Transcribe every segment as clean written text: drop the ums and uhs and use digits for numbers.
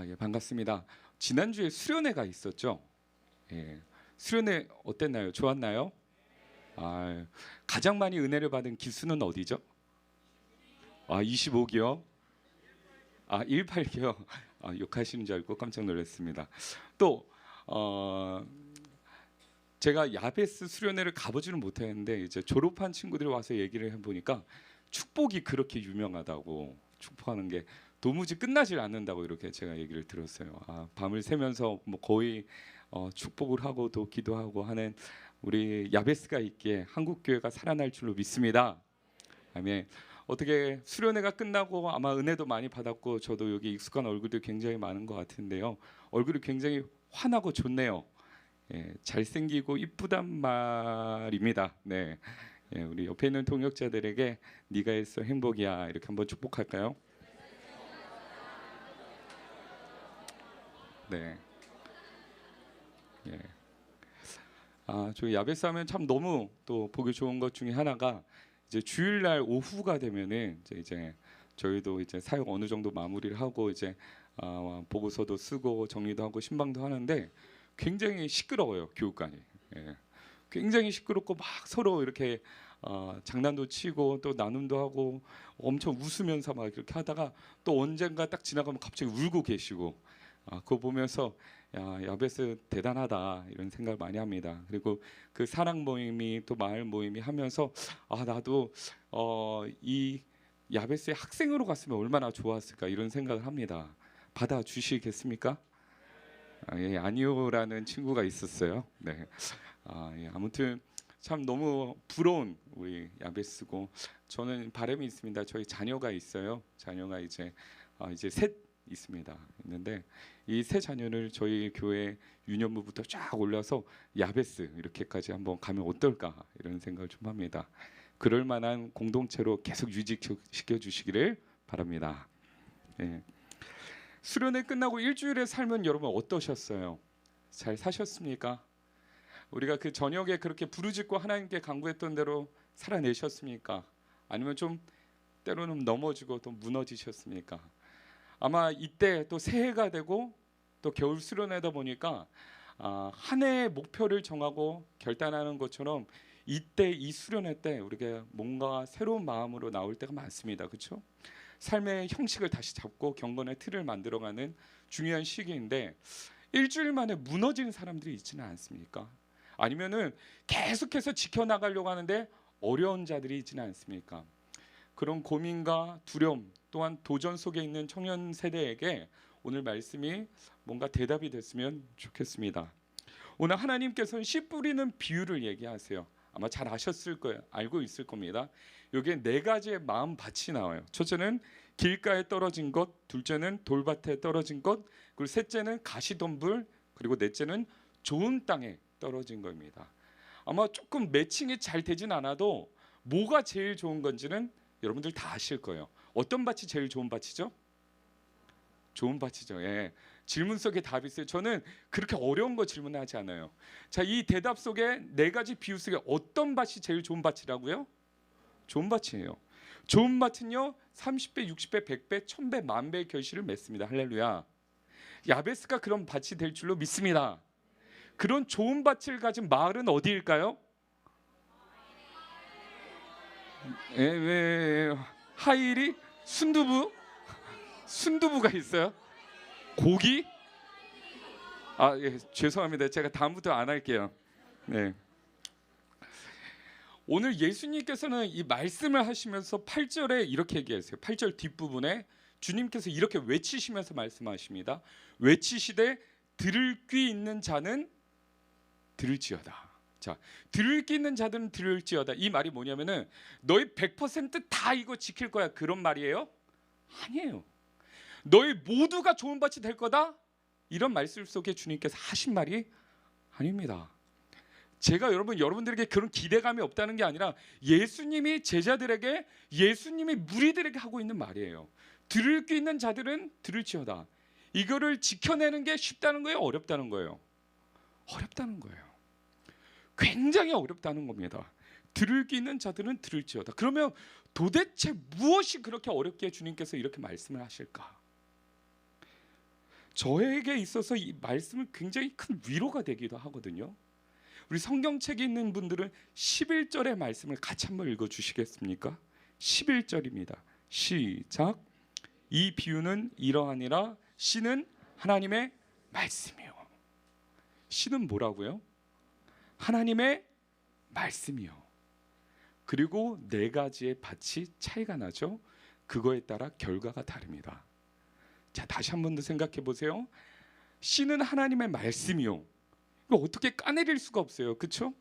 예, 반갑습니다. 지난주에 수련회가 있었죠? 예, 수련회 어땠나요? 좋았나요? 가장 많이 은혜를 받은 기수는 어디죠? 25기요? 18기요? 욕하시는 줄 알고 깜짝 놀랐습니다. 또 제가 야베스 수련회를 가보지는 못했는데 이제 졸업한 친구들이 와서 얘기를 해보니까 축복이 그렇게 유명하다고, 축복하는 게 도무지 끝나질 않는다고 이렇게 제가 얘기를 들었어요. 밤을 새면서 뭐 거의 축복을 하고 또 기도하고 하는 우리 야베스가 있기에 한국 교회가 살아날 줄로 믿습니다. 아멘. 어떻게 수련회가 끝나고 아마 은혜도 많이 받았고 저도 여기 익숙한 얼굴들 굉장히 많은 것 같은데요. 얼굴이 굉장히 환하고 좋네요. 예, 잘생기고 이쁘단 말입니다. 네, 예, 우리 옆에 있는 동역자들에게 네가 있어 행복이야 이렇게 한번 축복할까요? 네. 예. 저 야베스 하면 참 너무 또 보기 좋은 것 중에 하나가 이제 주일날 오후가 되면은 이제 저희도 이제 사역 어느 정도 마무리를 하고 이제 보고서도 쓰고 정리도 하고 신방도 하는데 굉장히 시끄러워요, 교육관이. 예. 굉장히 시끄럽고 막 서로 이렇게 장난도 치고 또 나눔도 하고 엄청 웃으면서 막 이렇게 하다가 또 언젠가 딱 지나가면 갑자기 울고 계시고, 그거 보면서 야베스 대단하다 이런 생각을 많이 합니다. 그리고 그 사랑 모임이 또 마을 모임이 하면서 나도 이 야베스의 학생으로 갔으면 얼마나 좋았을까 이런 생각을 합니다. 받아주시겠습니까? 예, 아니요라는 친구가 있었어요. 네. 예, 아무튼 참 너무 부러운 우리 야베스고, 저는 바람이 있습니다. 저희 자녀가 있어요. 자녀가 이제 셋 있습니다. 있는데 이 세 자녀를 저희 교회 유년부부터 쫙 올려서 야베스 이렇게까지 한번 가면 어떨까 이런 생각을 좀 합니다. 그럴 만한 공동체로 계속 유지시켜 주시기를 바랍니다. 예. 수련회 끝나고 일주일의 삶은 여러분 어떠셨어요? 잘 사셨습니까? 우리가 그 저녁에 그렇게 부르짖고 하나님께 간구했던 대로 살아내셨습니까? 아니면 좀 때로는 넘어지고 또 무너지셨습니까? 아마 이때 또 새해가 되고 또 겨울 수련회다 보니까 한 해의 목표를 정하고 결단하는 것처럼 이때 이 수련회 때 우리가 뭔가 새로운 마음으로 나올 때가 많습니다. 그렇죠? 삶의 형식을 다시 잡고 경건의 틀을 만들어가는 중요한 시기인데 일주일 만에 무너지는 사람들이 있지는 않습니까? 아니면은 계속해서 지켜나가려고 하는데 어려운 자들이 있지는 않습니까? 그런 고민과 두려움 또한 도전 속에 있는 청년 세대에게 오늘 말씀이 뭔가 대답이 됐으면 좋겠습니다. 오늘 하나님께서는 씨 뿌리는 비유를 얘기하세요. 아마 잘 아셨을 거예요. 알고 있을 겁니다. 여기에 네 가지의 마음밭이 나와요. 첫째는 길가에 떨어진 것, 둘째는 돌밭에 떨어진 것, 그리고 셋째는 가시덤불, 그리고 넷째는 좋은 땅에 떨어진 겁니다. 아마 조금 매칭이 잘 되진 않아도 뭐가 제일 좋은 건지는 여러분들 다 아실 거예요. 어떤 밭이 제일 좋은 밭이죠? 좋은 밭이죠. 예. 질문 속에 답이 있어요. 저는 그렇게 어려운 거 질문하지 않아요. 자, 이 대답 속에 네 가지 비유 속에 어떤 밭이 제일 좋은 밭이라고요? 좋은 밭이에요. 좋은 밭은요 30배, 60배, 100배, 1000배, 만배의 결실을 맺습니다. 할렐루야. 야베스가 그런 밭이 될 줄로 믿습니다. 그런 좋은 밭을 가진 마을은 어디일까요? 하일이 순두부가 있어요. 고기? 예, 죄송합니다. 제가 다음부터 안 할게요. 네. 오늘 예수님께서는 이 말씀을 하시면서 8절에 이렇게 얘기하세요. 8절 뒷부분에 주님께서 이렇게 외치시면서 말씀하십니다. 외치시되 들을 귀 있는 자는 들을지어다. 자, 들을 귀 있는 자들은 들을지어다. 이 말이 뭐냐면은 너희 100%다 이거 지킬 거야 그런 말이에요? 아니에요. 너희 모두가 좋은 밭이 될 거다. 이런 말씀 속에 주님께서 하신 말이 아닙니다. 제가 여러분들에게 그런 기대감이 없다는 게 아니라 예수님이 제자들에게, 예수님이 무리들에게 하고 있는 말이에요. 들을 귀 있는 자들은 들을지어다. 이거를 지켜내는 게 쉽다는 거예요? 어렵다는 거예요? 어렵다는 거예요. 굉장히 어렵다는 겁니다. 들을 귀 있는 자들은 들을지어다. 그러면 도대체 무엇이 그렇게 어렵게 주님께서 이렇게 말씀을 하실까? 저에게 있어서 이 말씀은 굉장히 큰 위로가 되기도 하거든요. 우리 성경책에 있는 분들은 11절의 말씀을 같이 한번 읽어주시겠습니까? 11절입니다. 시작. 이 비유는 이러하니라. 씨는 하나님의 말씀이요. 씨는 뭐라고요? 하나님의 말씀이요. 그리고 네 가지의 밭이 차이가 나죠. 그거에 따라 결과가 다릅니다. 자, 다시 한 번 더 생각해 보세요. 씨는 하나님의 말씀이요. 이거 어떻게 까내릴 수가 없어요. 그렇죠?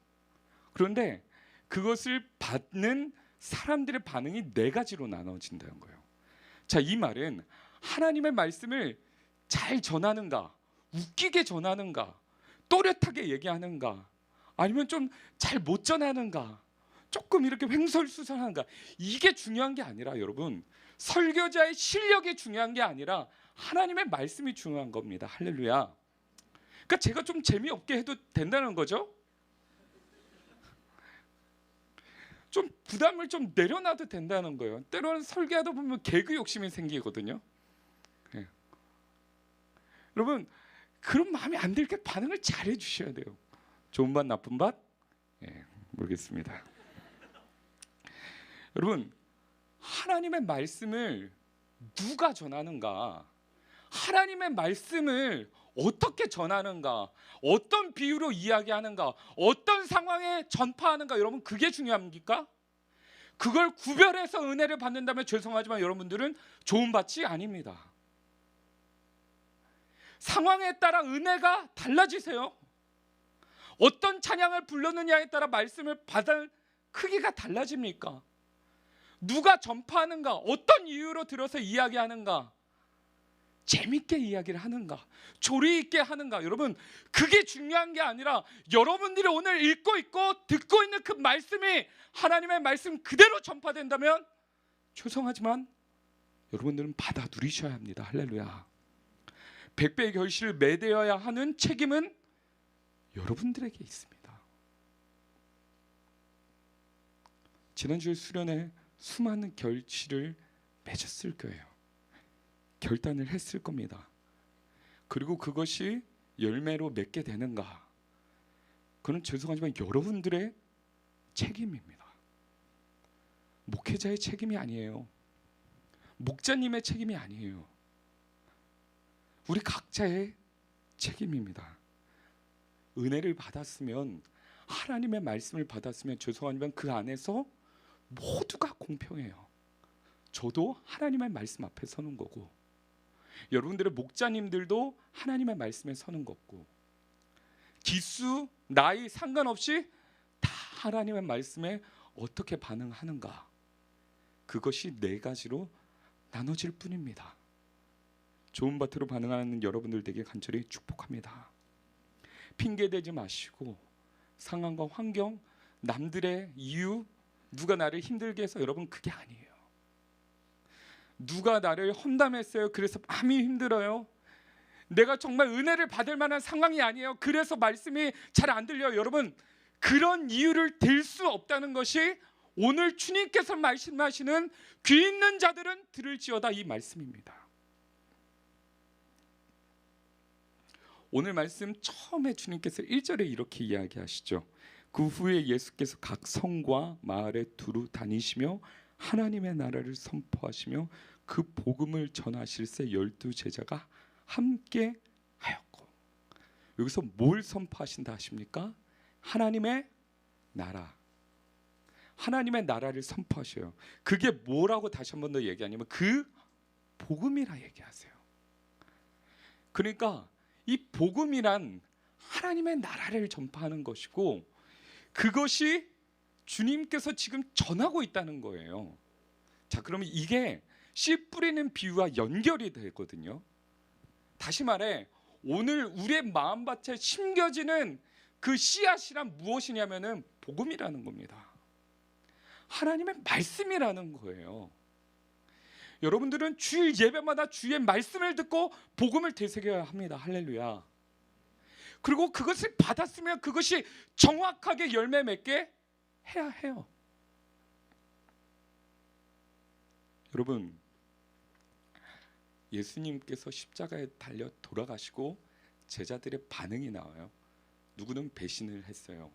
그런데 그것을 받는 사람들의 반응이 네 가지로 나눠진다는 거예요. 자, 이 말은 하나님의 말씀을 잘 전하는가, 웃기게 전하는가, 또렷하게 얘기하는가, 아니면 좀 잘 못 전하는가, 조금 이렇게 횡설수설하는가, 이게 중요한 게 아니라 여러분, 설교자의 실력이 중요한 게 아니라 하나님의 말씀이 중요한 겁니다. 할렐루야. 그러니까 제가 좀 재미없게 해도 된다는 거죠. 좀 부담을 좀 내려놔도 된다는 거예요. 때로는 설교하다 보면 개그 욕심이 생기거든요. 네. 여러분, 그런 마음이 안 들게 반응을 잘 해주셔야 돼요. 좋은 밭 나쁜 밭? 네, 모르겠습니다. 여러분, 하나님의 말씀을 누가 전하는가, 하나님의 말씀을 어떻게 전하는가, 어떤 비유로 이야기하는가, 어떤 상황에 전파하는가, 여러분 그게 중요합니까? 그걸 구별해서 은혜를 받는다면 죄송하지만 여러분들은 좋은 밭이 아닙니다. 상황에 따라 은혜가 달라지세요. 어떤 찬양을 부르느냐에 따라 말씀을 받을 크기가 달라집니까? 누가 전파하는가, 어떤 이유로 들어서 이야기하는가, 재밌게 이야기를 하는가, 조리 있게 하는가, 여러분 그게 중요한 게 아니라 여러분들이 오늘 읽고 있고 듣고 있는 그 말씀이 하나님의 말씀 그대로 전파된다면 죄송하지만 여러분들은 받아 누리셔야 합니다. 할렐루야. 100배의 결실을 맺어야 하는 책임은 여러분들에게 있습니다. 지난주에 수련회 수많은 결실을 맺었을 거예요. 결단을 했을 겁니다. 그리고 그것이 열매로 맺게 되는가, 그건 죄송하지만 여러분들의 책임입니다. 목회자의 책임이 아니에요. 목자님의 책임이 아니에요. 우리 각자의 책임입니다. 은혜를 받았으면, 하나님의 말씀을 받았으면 죄송하지만 그 안에서 모두가 공평해요. 저도 하나님의 말씀 앞에 서는 거고, 여러분들의 목자님들도 하나님의 말씀에 서는 거고, 기수, 나이 상관없이 다 하나님의 말씀에 어떻게 반응하는가, 그것이 네 가지로 나눠질 뿐입니다. 좋은 밭으로 반응하는 여러분들 되게 간절히 축복합니다. 핑계대지 마시고 상황과 환경, 남들의 이유, 누가 나를 힘들게 해서, 여러분 그게 아니에요. 누가 나를 험담했어요, 그래서 마음이 힘들어요, 내가 정말 은혜를 받을 만한 상황이 아니에요, 그래서 말씀이 잘 안 들려요, 여러분 그런 이유를 들 수 없다는 것이 오늘 주님께서 말씀하시는 귀 있는 자들은 들을지어다, 이 말씀입니다. 오늘 말씀 처음에 주님께서 1절에 이렇게 이야기하시죠. 그 후에 예수께서 각 성과 마을에 두루 다니시며 하나님의 나라를 선포하시며 그 복음을 전하실새 12 제자가 함께 하였고, 여기서 뭘 선포하신다 하십니까? 하나님의 나라, 하나님의 나라를 선포하셔요. 그게 뭐라고 다시 한 번 더 얘기하냐면 그 복음이라 얘기하세요. 그러니까 이 복음이란 하나님의 나라를 전파하는 것이고, 그것이 주님께서 지금 전하고 있다는 거예요. 자, 그러면 이게 씨 뿌리는 비유와 연결이 되거든요. 다시 말해, 오늘 우리의 마음밭에 심겨지는 그 씨앗이란 무엇이냐면은 복음이라는 겁니다. 하나님의 말씀이라는 거예요. 여러분들은 주일 예배마다 주의 말씀을 듣고 복음을 되새겨야 합니다. 할렐루야. 그리고 그것을 받았으면 그것이 정확하게 열매 맺게 해야 해요. 여러분, 예수님께서 십자가에 달려 돌아가시고 제자들의 반응이 나와요. 누구는 배신을 했어요.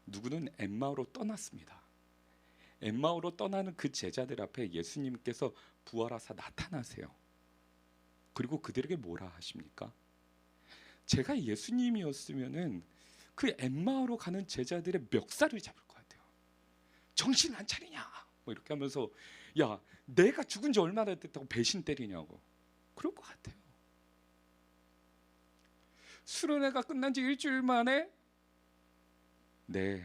누구는 엠마오로 떠났습니다. 엠마오로 떠나는 그 제자들 앞에 예수님께서 부활하사 나타나세요. 그리고 그들에게 뭐라 하십니까? 제가 예수님이었으면은 그 엠마오로 가는 제자들의 멱살을 잡을 것 같아요. 정신 안 차리냐? 뭐 이렇게 하면서 야, 내가 죽은 지 얼마나 됐다고 배신 때리냐고. 그럴 것 같아요. 수련회가 끝난 지 일주일 만에 네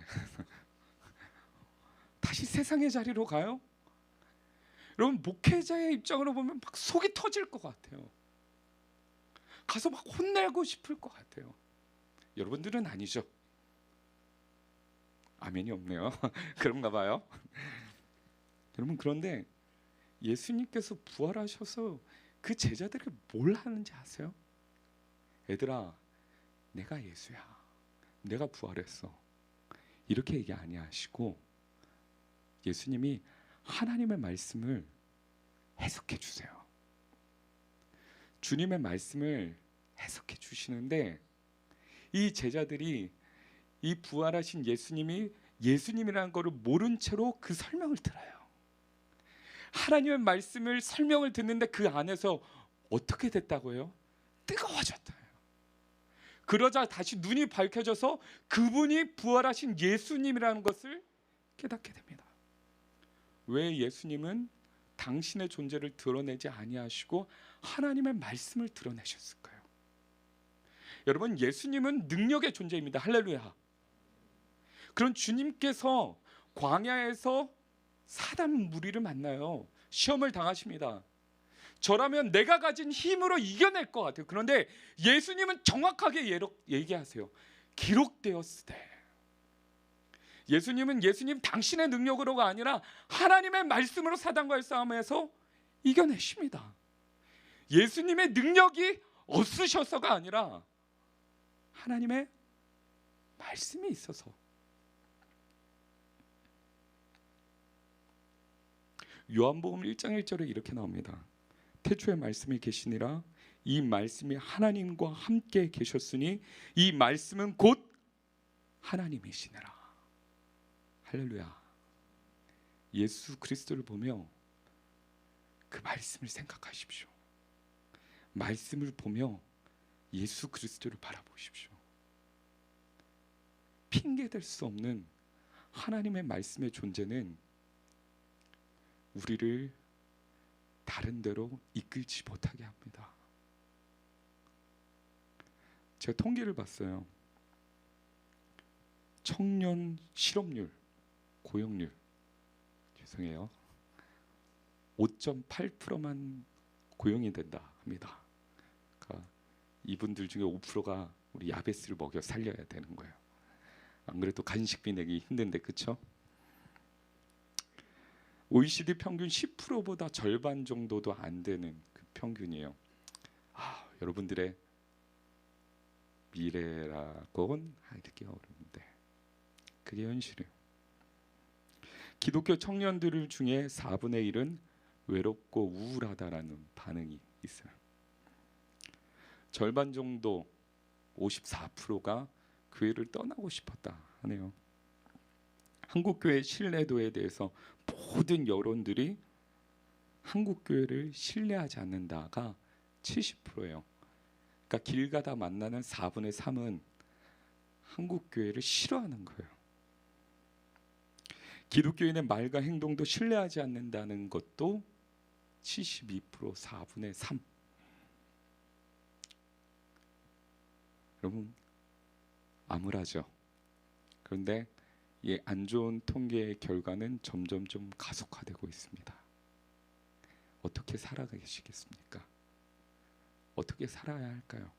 다시 세상의 자리로 가요? 여러분, 목회자의 입장으로 보면 막 속이 터질 것 같아요. 가서 막 혼내고 싶을 것 같아요. 여러분들은 아니죠? 아멘이 없네요. 그런가 봐요. 여러분, 그런데 예수님께서 부활하셔서 그 제자들에게 뭘 하는지 아세요? 얘들아, 내가 예수야. 내가 부활했어. 이렇게 얘기 아니하시고 예수님이 하나님의 말씀을 해석해 주세요. 주님의 말씀을 해석해 주시는데 이 제자들이 이 부활하신 예수님이 예수님이라는 것을 모른 채로 그 설명을 들어요. 하나님의 말씀을 설명을 듣는데 그 안에서 어떻게 됐다고 해요? 뜨거워졌다. 그러자 다시 눈이 밝혀져서 그분이 부활하신 예수님이라는 것을 깨닫게 됩니다. 왜 예수님은 당신의 존재를 드러내지 아니하시고 하나님의 말씀을 드러내셨을까요? 여러분, 예수님은 능력의 존재입니다. 할렐루야. 그런 주님께서 광야에서 사단 무리를 만나요. 시험을 당하십니다. 저라면 내가 가진 힘으로 이겨낼 것 같아요. 그런데 예수님은 정확하게 얘기하세요. 기록되었으되. 예수님은 예수님 당신의 능력으로가 아니라 하나님의 말씀으로 사단과의 싸움에서 이겨내십니다. 예수님의 능력이 없으셔서가 아니라 하나님의 말씀이 있어서. 요한복음 1장 1절에 이렇게 나옵니다. 태초에 말씀이 계시니라. 이 말씀이 하나님과 함께 계셨으니 이 말씀은 곧 하나님이시니라. 할렐루야. 예수 그리스도를 보며 그 말씀을 생각하십시오. 말씀을 보며 예수 그리스도를 바라보십시오. 핑계댈 수 없는 하나님의 말씀의 존재는 우리를 다른 데로 이끌지 못하게 합니다. 제가 통계를 봤어요. 청년 실업률, 고용률, 죄송해요, 5.8%만 고용이 된다 합니다. 그러니까 이분들 중에 5%가 우리 야베스를 먹여 살려야 되는 거예요. 안 그래도 간식비 내기 힘든데, 그렇죠? OECD 평균 10%보다 절반 정도도 안 되는 그 평균이에요. 여러분들의 미래라고는 하기 어려운데 그게 현실이에요. 기독교 청년들 중에 4분의 1은 외롭고 우울하다라는 반응이 있어요. 절반 정도 54%가 교회를 떠나고 싶었다 하네요. 한국교회 신뢰도에 대해서 모든 여론들이 한국교회를 신뢰하지 않는다가 70%예요. 그러니까 길 가다 만나는 4분의 3은 한국교회를 싫어하는 거예요. 기독교인의 말과 행동도 신뢰하지 않는다는 것도 72%, 4분의 3. 여러분, 암울하죠. 그런데 이 안 좋은 통계의 결과는 점점 좀 가속화되고 있습니다. 어떻게 살아가시겠습니까? 어떻게 살아야 할까요?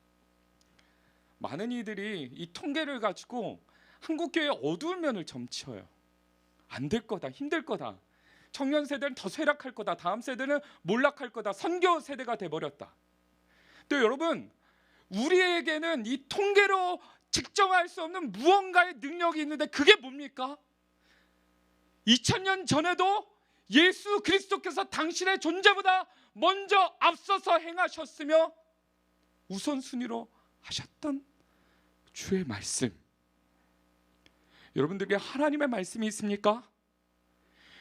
많은 이들이 이 통계를 가지고 한국교회의 어두운 면을 점치어요. 안 될 거다, 힘들 거다, 청년 세대는 더 쇠락할 거다, 다음 세대는 몰락할 거다, 선교 세대가 돼버렸다. 또 여러분, 우리에게는 이 통계로 측정할 수 없는 무언가의 능력이 있는데 그게 뭡니까? 2000년 전에도 예수 그리스도께서 당신의 존재보다 먼저 앞서서 행하셨으며 우선순위로 하셨던 주의 말씀. 여러분들에게 하나님의 말씀이 있습니까?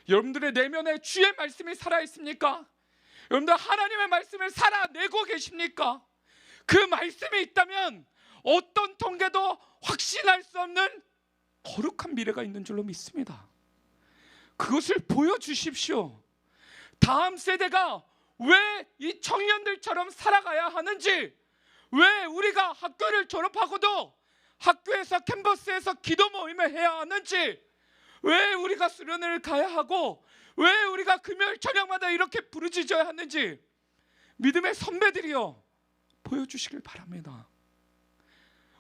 여러분들의 내면에 주의 말씀이 살아있습니까? 여러분들 하나님의 말씀을 살아내고 계십니까? 그 말씀이 있다면 어떤 통계도 확신할 수 없는 거룩한 미래가 있는 줄로 믿습니다. 그것을 보여주십시오. 다음 세대가 왜 이 청년들처럼 살아가야 하는지, 왜 우리가 학교를 졸업하고도 학교에서 캠퍼스에서 기도 모임을 해야 하는지, 왜 우리가 수련회를 가야 하고, 왜 우리가 금요일 저녁마다 이렇게 부르짖어야 하는지 믿음의 선배들이여 보여주시길 바랍니다.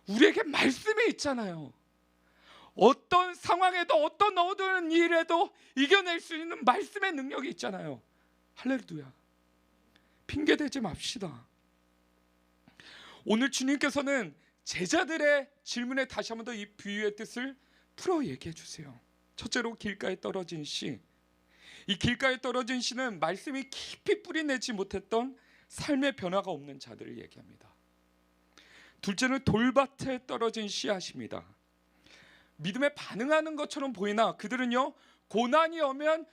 우리에게 말씀이 있잖아요. 어떤 상황에도 어떤 어두운 일에도 이겨낼 수 있는 말씀의 능력이 있잖아요. 할렐루야. 핑계대지 맙시다. 오늘 주님께서는 제자들의 질문에 다시 한 번 더 이 비유의 뜻을 풀어 얘기해 주세요. 첫째로 길가에 떨어진 씨. 이 길가에 떨어진 씨는 말씀이 깊이 뿌리내지 못했던 삶의 변화가 없는 자들을 얘기합니다. 둘째는 돌밭에 떨어진 씨앗입니다. 믿음에 반응하는 것처럼 보이나 그들은요, 고난이 오면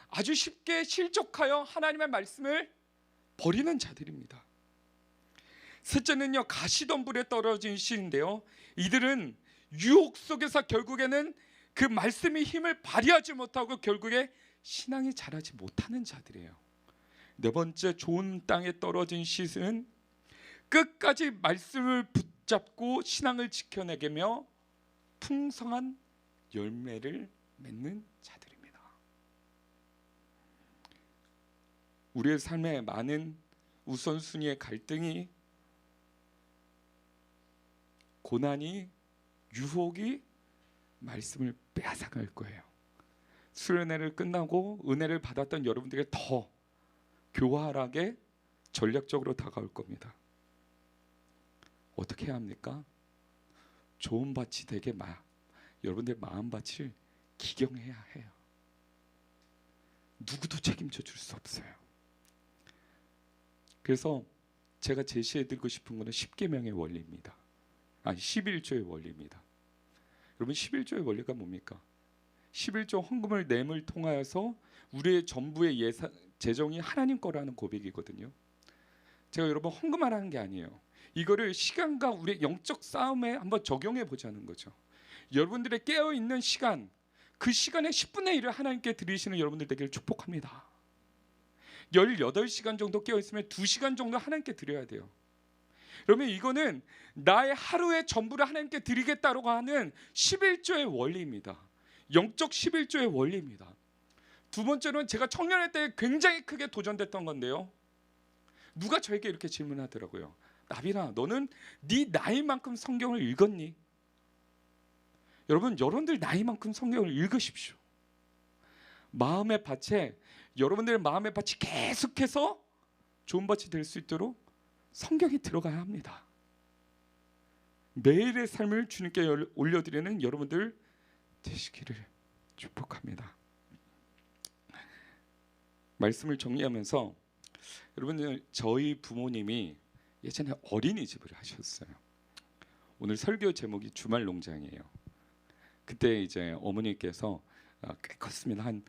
아주 쉽게 실족하여 하나님의 말씀을 버리는 자들입니다. 셋째는요, 가시덤불에 떨어진 씨인데요, 이들은 유혹 속에서 결국에는 그 말씀이 힘을 발휘하지 못하고 결국에 신앙이 자라지 못하는 자들이에요. 네 번째, 좋은 땅에 떨어진 씨는 끝까지 말씀을 붙잡고 신앙을 지켜내며 풍성한 열매를 맺는 자들입니다. 우리의 삶에 많은 우선순위의 갈등이, 고난이, 유혹이 말씀을 빼앗아갈 거예요. 수련회를 끝나고 은혜를 받았던 여러분들에게 더 교활하게 전략적으로 다가올 겁니다. 어떻게 해야 합니까? 좋은 밭이 되게 여러분들 마음밭을 기경해야 해요. 누구도 책임져 줄 수 없어요. 그래서 제가 제시해드리고 싶은 것은 10계명의 원리입니다. 11조의 원리입니다. 여러분, 11조의 원리가 뭡니까? 11조 헌금을 냄을 통하여서 우리의 전부의 재정이 하나님 거라는 고백이거든요. 제가 여러분 헌금하라는 게 아니에요. 이거를 시간과 우리의 영적 싸움에 한번 적용해 보자는 거죠. 여러분들의 깨어있는 시간, 그 시간의 10분의 1을 하나님께 드리시는 여러분들 되기를 축복합니다. 18시간 정도 깨어있으면 2시간 정도 하나님께 드려야 돼요. 그러면 이거는 나의 하루의 전부를 하나님께 드리겠다고 하는 11조의 원리입니다. 영적 11조의 원리입니다. 두 번째로는 제가 청년회 때 굉장히 크게 도전됐던 건데요, 누가 저에게 이렇게 질문하더라고요. 나비나, 너는 네 나이만큼 성경을 읽었니? 여러분들 나이만큼 성경을 읽으십시오. 마음의 밭에, 여러분들의 마음의 밭이 계속해서 좋은 밭이 될 수 있도록 성경이 들어가야 합니다. 매일의 삶을 주님께 올려드리는 여러분들 되시기를 축복합니다. 말씀을 정리하면서, 여러분들 저희 부모님이 예전에 어린이집을 하셨어요. 오늘 설교 제목이 주말 농장이에요. 그때 이제 어머니께서 꽤 컸습니다. 한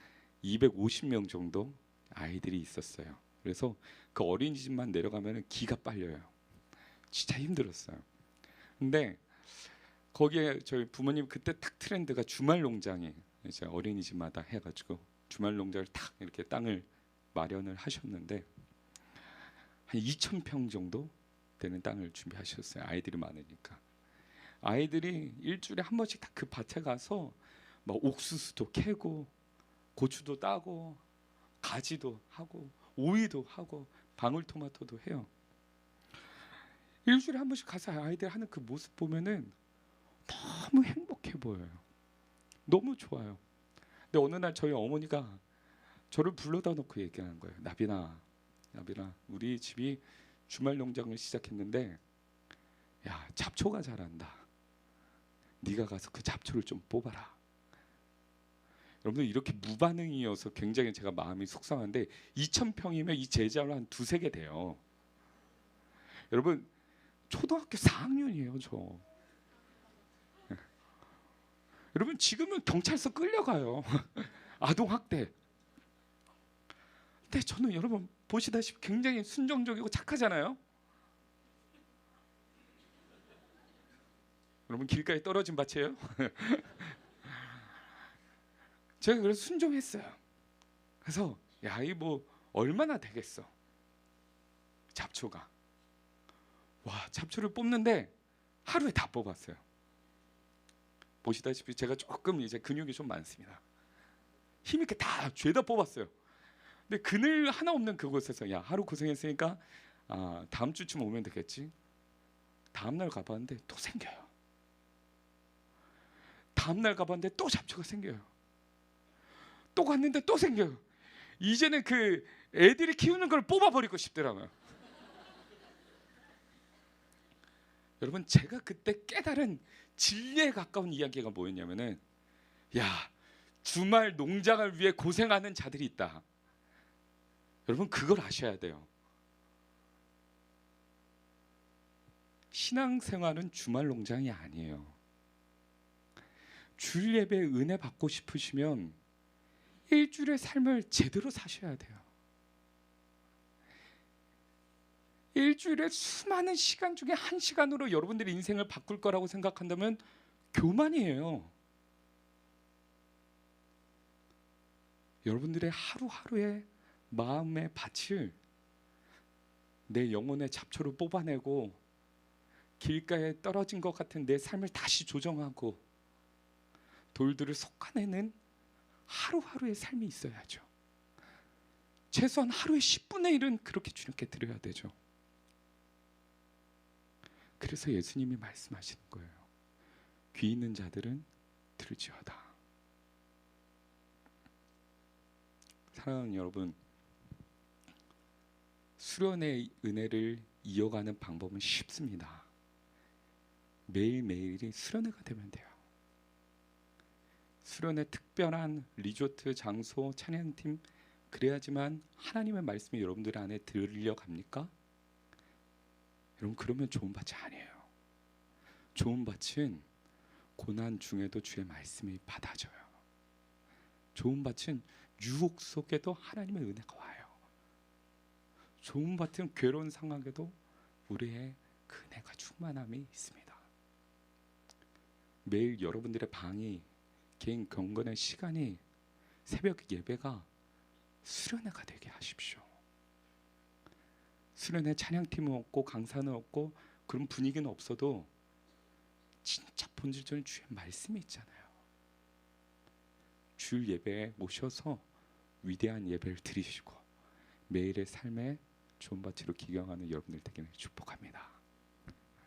250명 정도 아이들이 있었어요. 그래서 그 어린이집만 내려가면 기가 빨려요. 진짜 힘들었어요. 근데 거기에 저희 부모님 그때 딱 트렌드가 주말 농장이 이제 어린이집마다 해가지고 주말 농장을 탁 이렇게 땅을 마련을 하셨는데 한 2,000평 정도 되는 땅을 준비하셨어요. 아이들이 많으니까. 아이들이 일주일에 한 번씩 다 그 밭에 가서 막 옥수수도 캐고 고추도 따고 가지도 하고 오이도 하고 방울토마토도 해요. 일주일에 한 번씩 가서 아이들 하는 그 모습 보면은 너무 행복해 보여요. 너무 좋아요. 근데 어느 날 저희 어머니가 저를 불러다 놓고 얘기하는 거예요. 나비나, 우리 집이 주말 농장을 시작했는데 야, 잡초가 자란다. 네가 가서 그 잡초를 좀 뽑아라. 여러분들 이렇게 무반응이어서 굉장히 제가 마음이 속상한데 2,000평이면 이 제자로 한 두세 개 돼요. 여러분 초등학교 4학년이에요 저. 여러분 지금은 경찰서 끌려가요. 아동학대. 근데 저는 여러분 보시다시피 굉장히 순종적이고 착하잖아요. 여러분 길가에 떨어진 밭이에요. 제가 그래서 순종했어요. 그래서 야 이 뭐 얼마나 되겠어 잡초가. 와 잡초를 뽑는데 하루에 다 뽑았어요. 보시다시피 제가 조금 이제 근육이 좀 많습니다. 힘있게 다 죄다 뽑았어요. 근데 그늘 하나 없는 그곳에서 야 하루 고생했으니까 다음 주쯤 오면 되겠지. 다음 날 가봤는데 또 생겨요. 다음 날 가봤는데 또 잡초가 생겨요. 또 갔는데 또 생겨요. 이제는 그 애들이 키우는 걸 뽑아버리고 싶더라고요. 여러분 제가 그때 깨달은 진리에 가까운 이야기가 뭐였냐면은 야 주말 농장을 위해 고생하는 자들이 있다. 여러분 그걸 아셔야 돼요. 신앙생활은 주말 농장이 아니에요. 주일 예배 은혜 받고 싶으시면 일주일의 삶을 제대로 사셔야 돼요. 일주일에 수많은 시간 중에 한 시간으로 여러분들의 인생을 바꿀 거라고 생각한다면 교만이에요. 여러분들의 하루하루의 마음의 밭을 내 영혼의 잡초를 뽑아내고 길가에 떨어진 것 같은 내 삶을 다시 조정하고 돌들을 솎아내는 하루하루의 삶이 있어야죠. 최소한 하루에 10분의 1은 그렇게 주님께 드려야 되죠. 그래서 예수님이 말씀하시는 거예요. 귀 있는 자들은 들을지어다. 사랑하는 여러분, 수련의 은혜를 이어가는 방법은 쉽습니다. 매일매일이 수련회가 되면 돼요. 수련회 특별한 리조트 장소 찬양팀 그래야지만 하나님의 말씀이 여러분들 안에 들려갑니까? 여러분 그러면 좋은 밭이 아니에요. 좋은 밭은 고난 중에도 주의 말씀이 받아져요. 좋은 밭은 유혹 속에도 하나님의 은혜가 와요. 좋은 밭은 괴로운 상황에도 우리의 그 은혜가 충만함이 있습니다. 매일 여러분들의 방이 개인 경건의 시간이 새벽 예배가 수련회가 되게 하십시오. 수련회 찬양팀은 없고 강사는 없고 그런 분위기는 없어도 진짜 본질적인 주의 말씀이 있잖아요. 주일 예배에 모셔서 위대한 예배를 드리시고 매일의 삶에 좋은 밭으로 기경하는 여러분들 되기를 축복합니다.